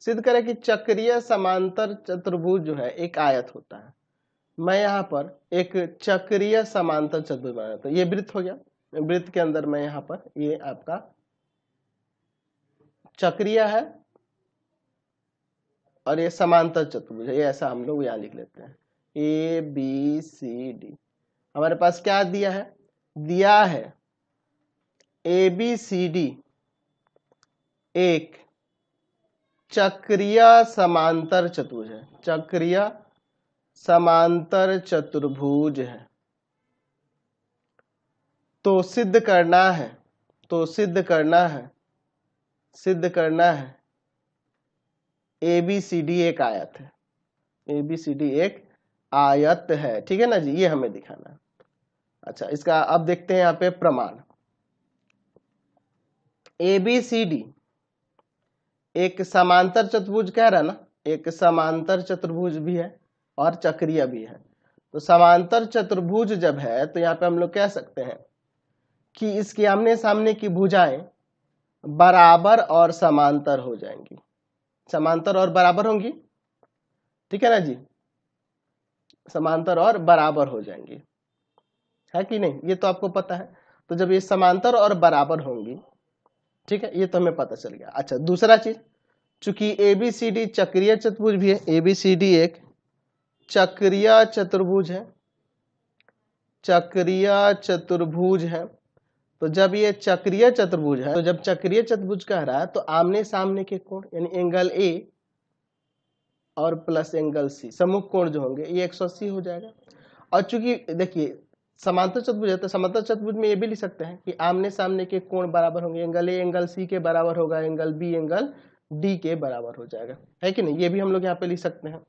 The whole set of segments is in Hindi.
सिद्ध करें कि चक्रीय समांतर चतुर्भुज जो है एक आयत होता है। मैं यहाँ पर एक चक्रीय समांतर चतुर्भुज बनाता हूँ। ये वृत्त हो गया, वृत्त के अंदर मैं यहाँ पर ये आपका चक्रीय है और ये समांतर चतुर्भुज है, ये ऐसा हम लोग यहाँ लिख लेते हैं ए बी सी डी। हमारे पास क्या दिया है? दिया है ए बी सी डी एक चक्रीय समांतर चतुर्भुज है, चक्रीय समांतर चतुर्भुज है। तो सिद्ध करना है, सिद्ध करना है ABCD एक आयत है, ABCD एक आयत है। ठीक है ना जी, ये हमें दिखाना है। अच्छा, इसका अब देखते हैं यहाँ पे प्रमाण। ABCD एक समांतर चतुर्भुज कह रहा है ना, एक समांतर चतुर्भुज भी है और चक्रीय भी है। तो समांतर चतुर्भुज जब है तो यहाँ पे हम लोग कह सकते हैं कि इसके आमने सामने की भुजाएं बराबर और समांतर हो जाएंगी, समांतर और बराबर होंगी। ठीक है ना जी, समांतर और बराबर हो जाएंगी, है कि नहीं? ये तो आपको पता है। तो जब ये समांतर और बराबर होंगी, ठीक है, ये तो हमें पता चल गया। अच्छा, दूसरा चीज, चूंकि ABCD चक्रीय चतुर्भुज भी है, ABCD एक चक्रीय चतुर्भुज है, चक्रीय चतुर्भुज है। तो जब ये चक्रीय चतुर्भुज है, तो जब चक्रीय चतुर्भुज कह रहा है तो आमने सामने के कोण यानी एंगल A और प्लस एंगल C, सम्मुख कोण जो होंगे ये 180 हो जाएगा। और चूंकि देखिए समांतर चतुर्भुज है तो समांतर चतुर्भुज में ये भी लिख सकते हैं कि आमने सामने के कोण बराबर होंगे, एंगल A एंगल C के बराबर होगा, एंगल B एंगल D के बराबर हो जाएगा, है कि नहीं? ये भी हम लोग यहाँ पे लिख सकते हैं,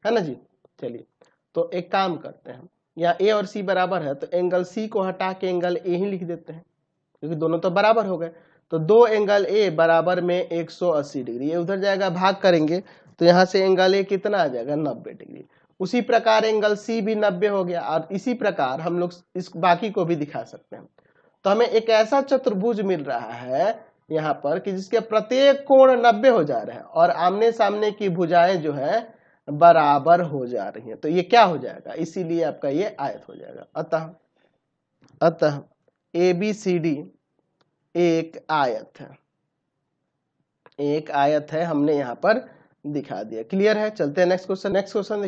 है ना जी। चलिए, तो एक काम करते हैं, यहाँ A और C बराबर है तो एंगल C को हटा के एंगल A ही लिख देते हैं, क्योंकि दोनों तो बराबर हो गए। तो दो एंगल A बराबर में 180 डिग्री, ये उधर जाएगा, भाग करेंगे तो यहाँ से एंगल A कितना आ जाएगा? 90 डिग्री। उसी प्रकार एंगल C भी 90 हो गया, और इसी प्रकार हम लोग इस बाकी को भी दिखा सकते हैं। तो हमें एक ऐसा चतुर्भुज मिल रहा है यहाँ पर कि जिसके प्रत्येक कोण 90 हो जा रहे हैं और आमने सामने की भुजाएं जो है बराबर हो जा रही हैं। तो ये क्या हो जाएगा? इसीलिए आपका ये आयत हो जाएगा। अतः ABCD एक आयत है, एक आयत है, हमने यहाँ पर दिखा दिया। क्लियर है? चलते हैं नेक्स्ट क्वेश्चन। Next question